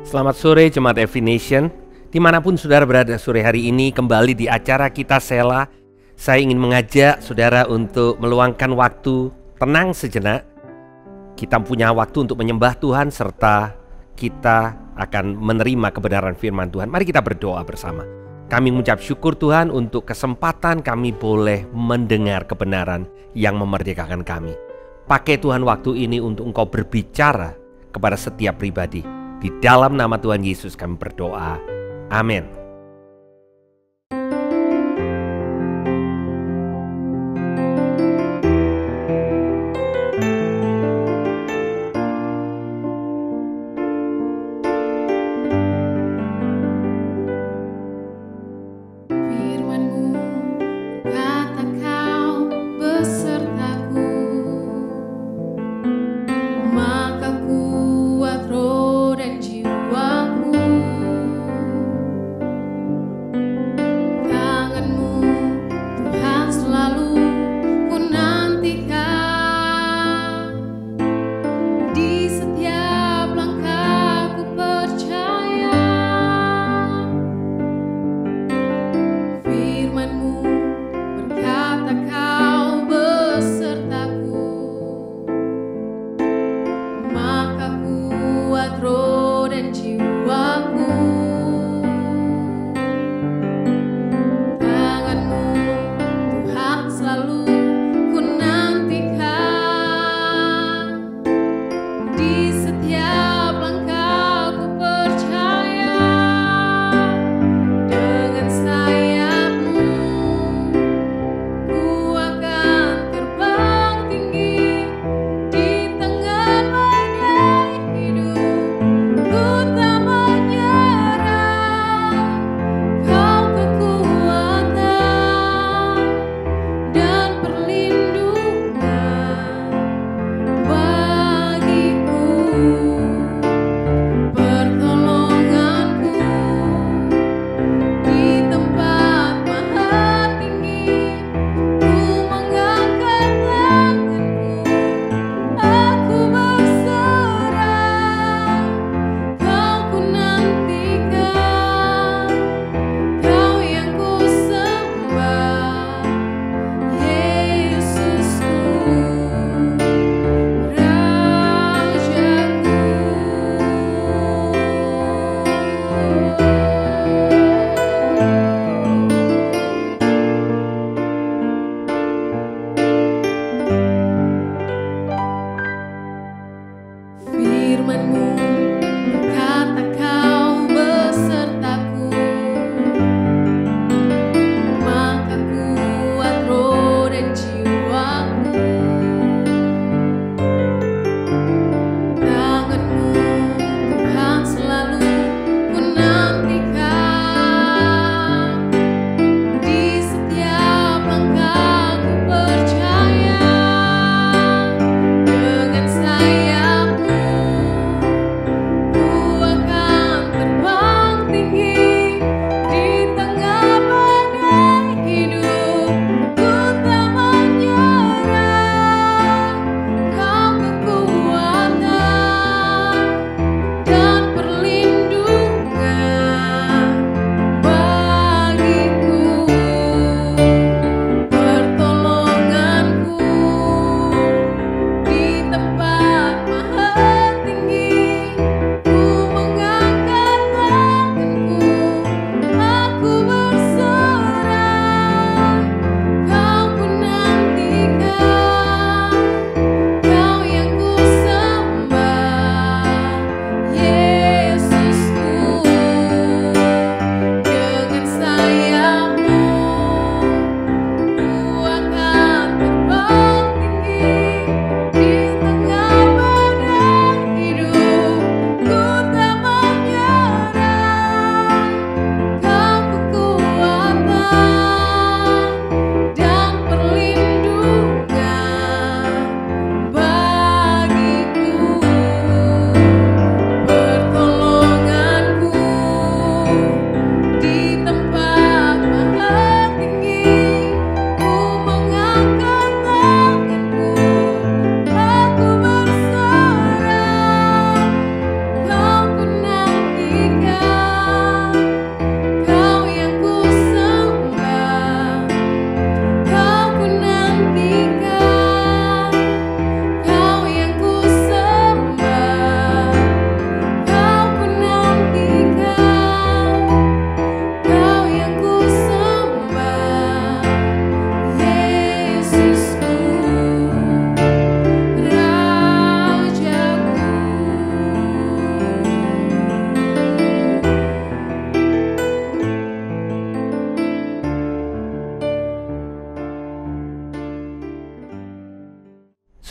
Selamat sore Jemaat Every Nation. Dimanapun saudara berada sore hari ini, kembali di acara kita Sela. Saya ingin mengajak saudara untuk meluangkan waktu tenang sejenak. Kita punya waktu untuk menyembah Tuhan serta kita akan menerima kebenaran firman Tuhan. Mari kita berdoa bersama. Kami mengucap syukur Tuhan untuk kesempatan kami boleh mendengar kebenaran yang memerdekakan kami. Pakai Tuhan waktu ini untuk Engkau berbicara kepada setiap pribadi. Di dalam nama Tuhan Yesus kami berdoa. Amin.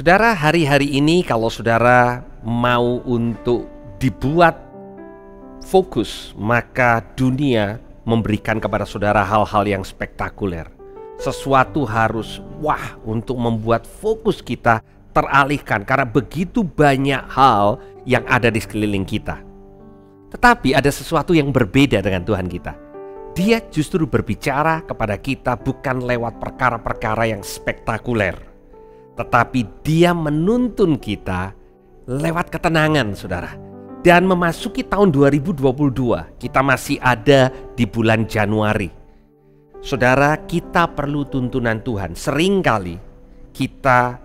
Saudara, hari-hari ini kalau saudara mau untuk dibuat fokus, maka dunia memberikan kepada saudara hal-hal yang spektakuler. Sesuatu harus untuk membuat fokus kita teralihkan karena begitu banyak hal yang ada di sekeliling kita. Tetapi ada sesuatu yang berbeda dengan Tuhan kita. Dia justru berbicara kepada kita bukan lewat perkara-perkara yang spektakuler, tetapi dia menuntun kita lewat ketenangan, saudara. Dan memasuki tahun 2022, kita masih ada di bulan Januari. Saudara, kita perlu tuntunan Tuhan. Seringkali kita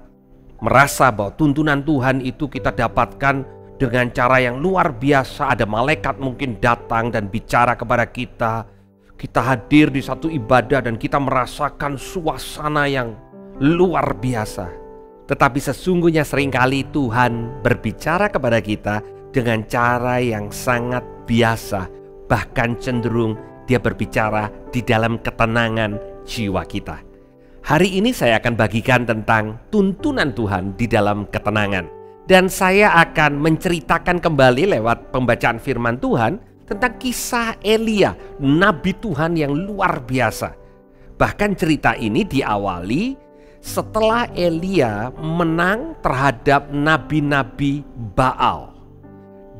merasa bahwa tuntunan Tuhan itu kita dapatkan dengan cara yang luar biasa. Ada malaikat mungkin datang dan bicara kepada kita. Kita hadir di satu ibadah dan kita merasakan suasana yang luar biasa. Tetapi sesungguhnya seringkali Tuhan berbicara kepada kita dengan cara yang sangat biasa. Bahkan cenderung dia berbicara di dalam ketenangan jiwa kita. Hari ini saya akan bagikan tentang tuntunan Tuhan di dalam ketenangan. Dan saya akan menceritakan kembali lewat pembacaan firman Tuhan tentang kisah Elia, nabi Tuhan yang luar biasa. Bahkan cerita ini diawali setelah Elia menang terhadap nabi-nabi Baal,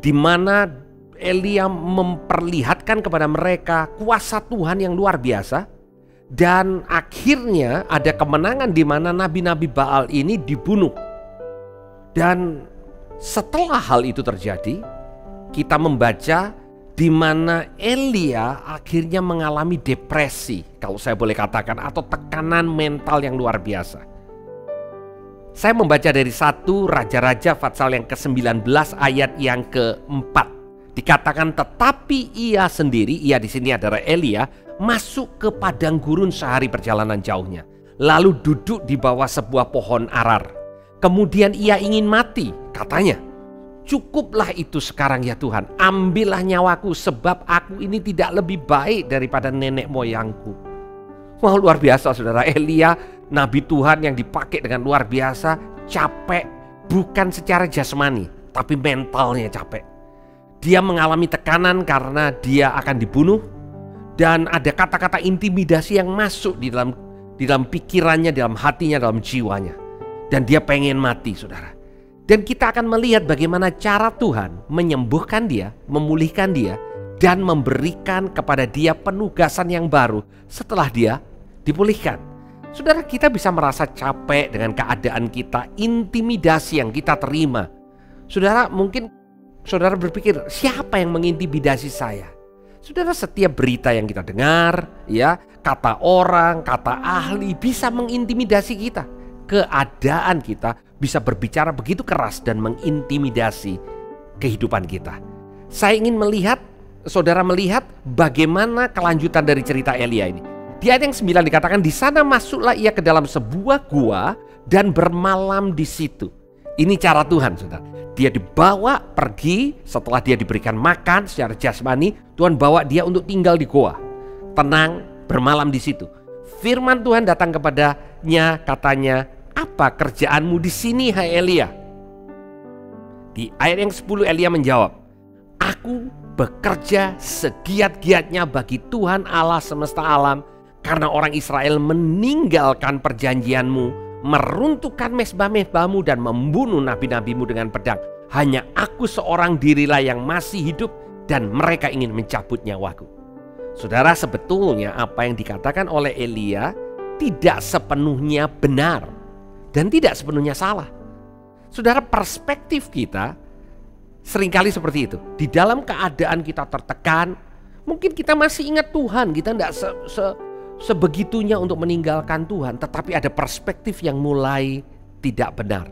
di mana Elia memperlihatkan kepada mereka kuasa Tuhan yang luar biasa. Dan akhirnya ada kemenangan di mana nabi-nabi Baal ini dibunuh. Dan setelah hal itu terjadi, kita membaca di mana Elia akhirnya mengalami depresi, kalau saya boleh katakan, atau tekanan mental yang luar biasa. Saya membaca dari 1 Raja-Raja pasal yang ke-19 ayat yang ke-4. Dikatakan tetapi ia sendiri, ia di sini adalah Elia, masuk ke padang gurun sehari perjalanan jauhnya, lalu duduk di bawah sebuah pohon arar. Kemudian ia ingin mati, katanya, "Cukuplah itu sekarang ya Tuhan, ambillah nyawaku sebab aku ini tidak lebih baik daripada nenek moyangku." Wah, luar biasa saudara. Elia, nabi Tuhan yang dipakai dengan luar biasa, capek bukan secara jasmani, tapi mentalnya capek. Dia mengalami tekanan karena dia akan dibunuh. Dan ada kata-kata intimidasi yang masuk di dalam pikirannya, dalam hatinya, dalam jiwanya. Dan dia pengen mati, saudara. Dan kita akan melihat bagaimana cara Tuhan menyembuhkan dia, memulihkan dia, dan memberikan kepada dia penugasan yang baru setelah dia dipulihkan. Saudara, kita bisa merasa capek dengan keadaan kita, intimidasi yang kita terima. Saudara, mungkin saudara berpikir, siapa yang mengintimidasi saya? Saudara, setiap berita yang kita dengar, ya, kata orang, kata ahli bisa mengintimidasi kita. Keadaan kita bisa berbicara begitu keras dan mengintimidasi kehidupan kita. Saya ingin saudara melihat bagaimana kelanjutan dari cerita Elia ini. Di ayat yang 9 dikatakan, "Di sana masuklah ia ke dalam sebuah gua dan bermalam di situ." Ini cara Tuhan, saudara. Dia dibawa pergi setelah dia diberikan makan secara jasmani. Tuhan bawa dia untuk tinggal di gua, tenang, bermalam di situ. Firman Tuhan datang kepadanya, katanya, "Apa kerjaanmu di sini, hai Elia?" Di ayat yang 10 Elia menjawab, "Aku bekerja segiat-giatnya bagi Tuhan Allah semesta alam, karena orang Israel meninggalkan perjanjianmu, meruntuhkan mezbah-mezbahmu dan membunuh nabi-nabimu dengan pedang. Hanya aku seorang dirilah yang masih hidup dan mereka ingin mencabut nyawaku." Saudara, sebetulnya apa yang dikatakan oleh Elia tidak sepenuhnya benar dan tidak sepenuhnya salah. Saudara, perspektif kita seringkali seperti itu. Di dalam keadaan kita tertekan, mungkin kita masih ingat Tuhan, kita tidak sebegitunya untuk meninggalkan Tuhan, tetapi ada perspektif yang mulai tidak benar.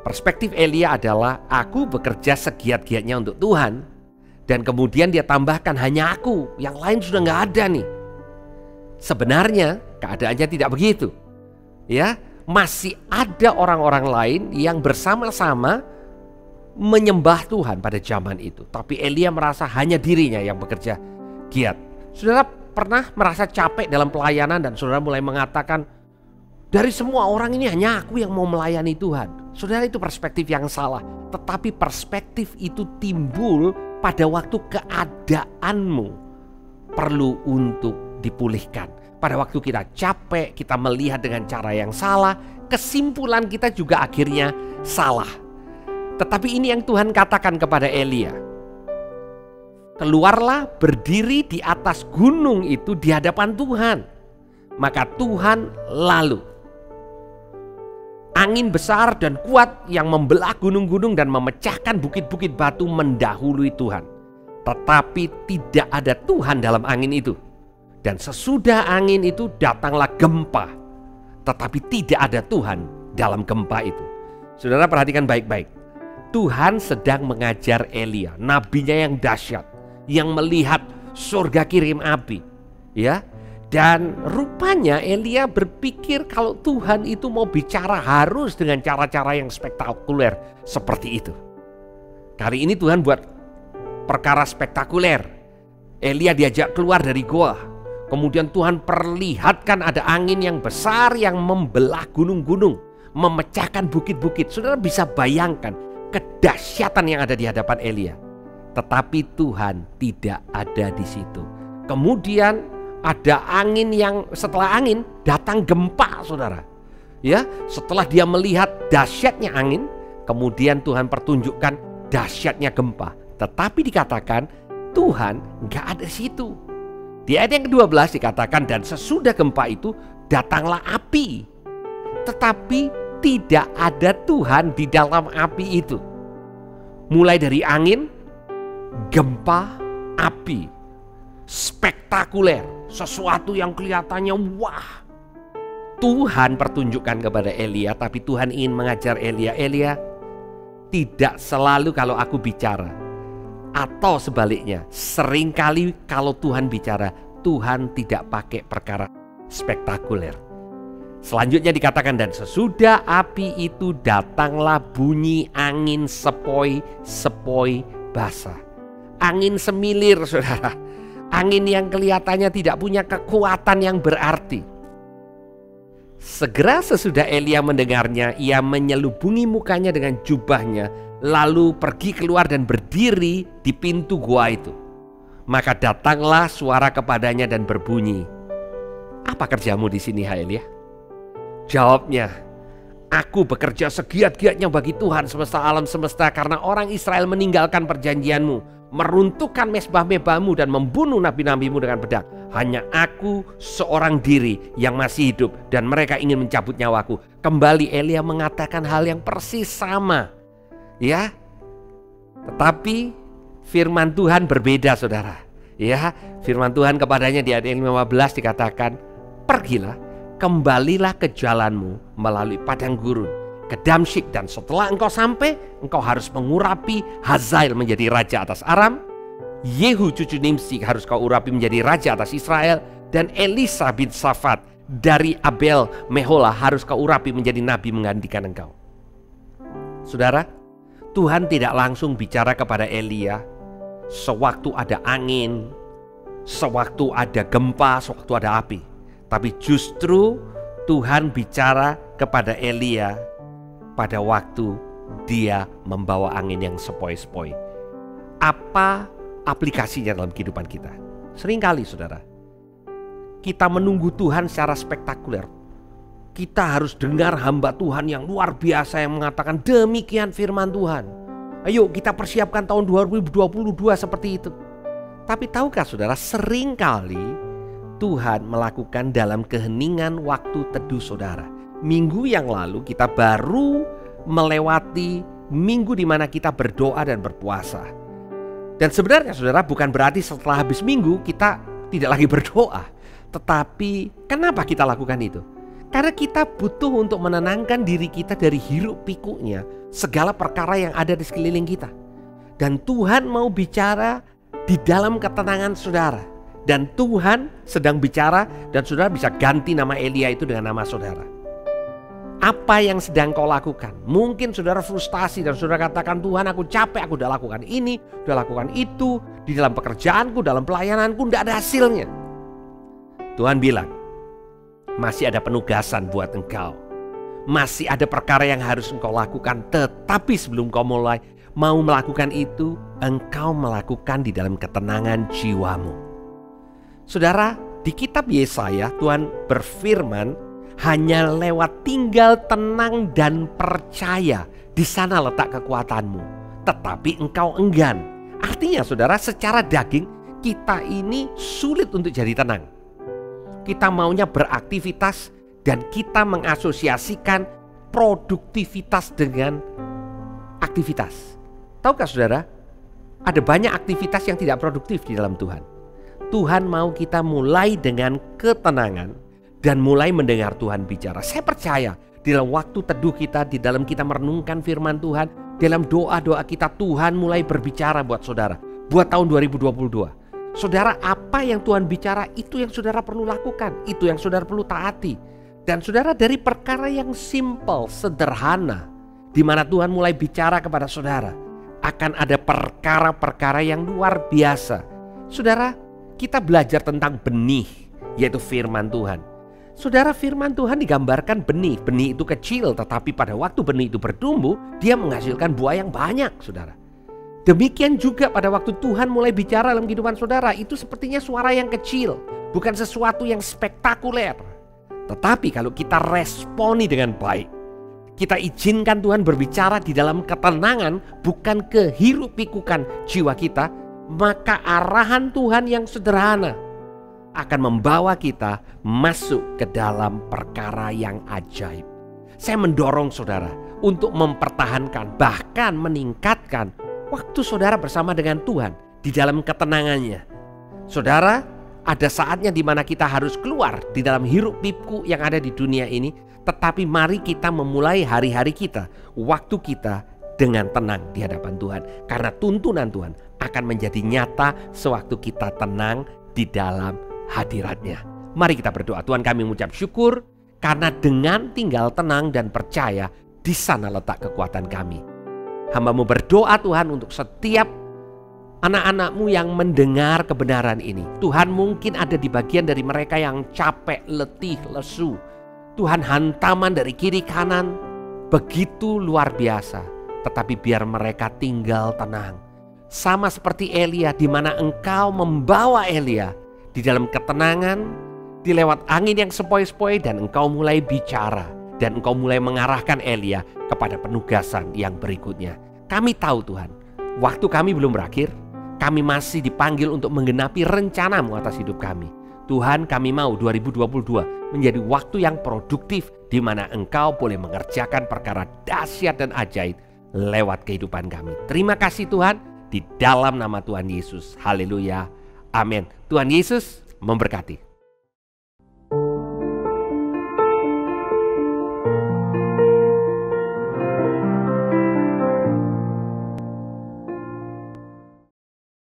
Perspektif Elia adalah, aku bekerja segiat-giatnya untuk Tuhan, dan kemudian dia tambahkan, hanya aku, yang lain sudah nggak ada nih. Sebenarnya keadaannya tidak begitu, ya. Masih ada orang-orang lain yang bersama-sama menyembah Tuhan pada zaman itu, tapi Elia merasa hanya dirinya yang bekerja giat. Saudara pernah merasa capek dalam pelayanan dan saudara mulai mengatakan, Dari semua orang ini hanya aku yang mau melayani Tuhan. Saudara, itu perspektif yang salah. Tetapi perspektif itu timbul pada waktu keadaanmu perlu untuk dipulihkan. Pada waktu kita capek, kita melihat dengan cara yang salah, kesimpulan kita juga akhirnya salah. Tetapi ini yang Tuhan katakan kepada Elia. Keluarlah, berdiri di atas gunung itu di hadapan Tuhan. Maka Tuhan lalu. Angin besar dan kuat yang membelah gunung-gunung dan memecahkan bukit-bukit batu mendahului Tuhan. Tetapi tidak ada Tuhan dalam angin itu. Dan sesudah angin itu datanglah gempa. Tetapi tidak ada Tuhan dalam gempa itu. Saudara, perhatikan baik-baik. Tuhan sedang mengajar Elia, nabinya yang dahsyat, yang melihat surga kirim api, ya. Dan rupanya Elia berpikir kalau Tuhan itu mau bicara harus dengan cara-cara yang spektakuler seperti itu. Kali ini Tuhan buat perkara spektakuler. Elia diajak keluar dari goa. Kemudian Tuhan perlihatkan ada angin yang besar yang membelah gunung-gunung, memecahkan bukit-bukit. Saudara bisa bayangkan kedahsyatan yang ada di hadapan Elia. Tetapi Tuhan tidak ada di situ. Kemudian ada angin yang setelah angin datang gempa, saudara. Ya, setelah dia melihat dahsyatnya angin, kemudian Tuhan pertunjukkan dahsyatnya gempa. Tetapi dikatakan Tuhan nggak ada di situ. Di ayat yang ke-12 dikatakan, dan sesudah gempa itu datanglah api. Tetapi tidak ada Tuhan di dalam api itu. Mulai dari angin, gempa, api. Spektakuler, sesuatu yang kelihatannya wah. Tuhan pertunjukkan kepada Elia, tapi Tuhan ingin mengajar Elia. Elia, tidak selalu kalau aku bicara. Atau sebaliknya, seringkali kalau Tuhan bicara, Tuhan tidak pakai perkara spektakuler. Selanjutnya dikatakan, dan sesudah api itu datanglah bunyi angin sepoi-sepoi basah. Angin semilir, saudara. Angin yang kelihatannya tidak punya kekuatan yang berarti. Segera sesudah Elia mendengarnya, ia menyelubungi mukanya dengan jubahnya, lalu pergi keluar dan berdiri di pintu gua itu. Maka datanglah suara kepadanya dan berbunyi, apa kerjamu di sini, hai Elia? Jawabnya, aku bekerja segiat-giatnya bagi Tuhan semesta alam semesta, karena orang Israel meninggalkan perjanjianmu, meruntuhkan mezbah-mezbahmu dan membunuh nabi-nabimu dengan pedang. Hanya aku seorang diri yang masih hidup dan mereka ingin mencabut nyawaku. Kembali Elia mengatakan hal yang persis sama, ya. Tetapi firman Tuhan berbeda, saudara. Ya, firman Tuhan kepadanya di ayat 15 dikatakan, pergilah, kembalilah ke jalanmu melalui padang gurun ke Damsyik, dan setelah engkau sampai, engkau harus mengurapi Hazael menjadi raja atas Aram, Yehu cucu Nimsi harus kau urapi menjadi raja atas Israel, dan Elisa bin Safat dari Abel Mehola harus kau urapi menjadi nabi menggantikan engkau. Saudara, Tuhan tidak langsung bicara kepada Elia sewaktu ada angin, sewaktu ada gempa, sewaktu ada api. Tapi justru Tuhan bicara kepada Elia pada waktu dia membawa angin yang sepoi-sepoi. Apa aplikasinya dalam kehidupan kita? Seringkali, saudara, kita menunggu Tuhan secara spektakuler. Kita harus dengar hamba Tuhan yang luar biasa yang mengatakan demikian firman Tuhan. Ayo kita persiapkan tahun 2022 seperti itu. Tapi tahukah saudara, seringkali Tuhan melakukan dalam keheningan waktu teduh saudara. Minggu yang lalu kita baru melewati minggu di mana kita berdoa dan berpuasa. Dan sebenarnya saudara, bukan berarti setelah habis minggu kita tidak lagi berdoa. Tetapi kenapa kita lakukan itu? Karena kita butuh untuk menenangkan diri kita dari hiruk pikuknya segala perkara yang ada di sekeliling kita. Dan Tuhan mau bicara di dalam ketenangan saudara. Dan Tuhan sedang bicara, dan saudara bisa ganti nama Elia itu dengan nama saudara. Apa yang sedang kau lakukan? Mungkin saudara frustasi dan saudara katakan, Tuhan aku capek, aku udah lakukan ini, udah lakukan itu, di dalam pekerjaanku, dalam pelayananku, tidak ada hasilnya. Tuhan bilang, Masih ada penugasan buat engkau. Masih ada perkara yang harus engkau lakukan. Tetapi sebelum kau mau melakukan itu, engkau melakukan di dalam ketenangan jiwamu. Saudara, di kitab Yesaya Tuhan berfirman, hanya lewat tinggal tenang dan percaya, di sana letak kekuatanmu. Tetapi engkau enggan. Artinya saudara, secara daging kita ini sulit untuk jadi tenang. Kita maunya beraktivitas dan kita mengasosiasikan produktivitas dengan aktivitas. Tahukah saudara, ada banyak aktivitas yang tidak produktif di dalam Tuhan. Tuhan mau kita mulai dengan ketenangan dan mulai mendengar Tuhan bicara. Saya percaya di dalam waktu teduh kita, di dalam kita merenungkan firman Tuhan, dalam doa-doa kita, Tuhan mulai berbicara buat saudara, buat tahun 2022. Saudara, apa yang Tuhan bicara itu yang saudara perlu lakukan, itu yang saudara perlu taati. Dan saudara, dari perkara yang simple, sederhana, di mana Tuhan mulai bicara kepada saudara, akan ada perkara-perkara yang luar biasa. Saudara, kita belajar tentang benih, yaitu firman Tuhan. Saudara, firman Tuhan digambarkan benih. Benih itu kecil, tetapi pada waktu benih itu bertumbuh, dia menghasilkan buah yang banyak, saudara. Demikian juga pada waktu Tuhan mulai bicara dalam kehidupan saudara, itu sepertinya suara yang kecil, bukan sesuatu yang spektakuler. Tetapi kalau kita responi dengan baik, kita izinkan Tuhan berbicara di dalam ketenangan, bukan kehiruk-pikukan jiwa kita, maka arahan Tuhan yang sederhana akan membawa kita masuk ke dalam perkara yang ajaib. Saya mendorong saudara untuk mempertahankan, bahkan meningkatkan waktu saudara bersama dengan Tuhan di dalam ketenangannya. Saudara, ada saatnya di mana kita harus keluar di dalam hiruk pikuk yang ada di dunia ini. Tetapi mari kita memulai hari-hari kita, waktu kita dengan tenang di hadapan Tuhan. Karena tuntunan Tuhan akan menjadi nyata sewaktu kita tenang di dalam hadirat-Nya. Mari kita berdoa. Tuhan, kami mengucap syukur karena dengan tinggal tenang dan percaya, di sana letak kekuatan kami. Hamba-Mu berdoa Tuhan untuk setiap anak-anak-Mu yang mendengar kebenaran ini. Tuhan, mungkin ada di bagian dari mereka yang capek, letih, lesu. Tuhan, hantaman dari kiri kanan begitu luar biasa. Tetapi biar mereka tinggal tenang. Sama seperti Elia, di mana Engkau membawa Elia di dalam ketenangan, di lewat angin yang sepoi-sepoi, dan Engkau mulai bicara. Dan Engkau mulai mengarahkan Elia kepada penugasan yang berikutnya. Kami tahu Tuhan, waktu kami belum berakhir. Kami masih dipanggil untuk menggenapi rencana-Mu atas hidup kami. Tuhan, kami mau 2022 menjadi waktu yang produktif, di mana Engkau boleh mengerjakan perkara dahsyat dan ajaib lewat kehidupan kami. Terima kasih Tuhan, di dalam nama Tuhan Yesus. Haleluya. Amin. Tuhan Yesus memberkati.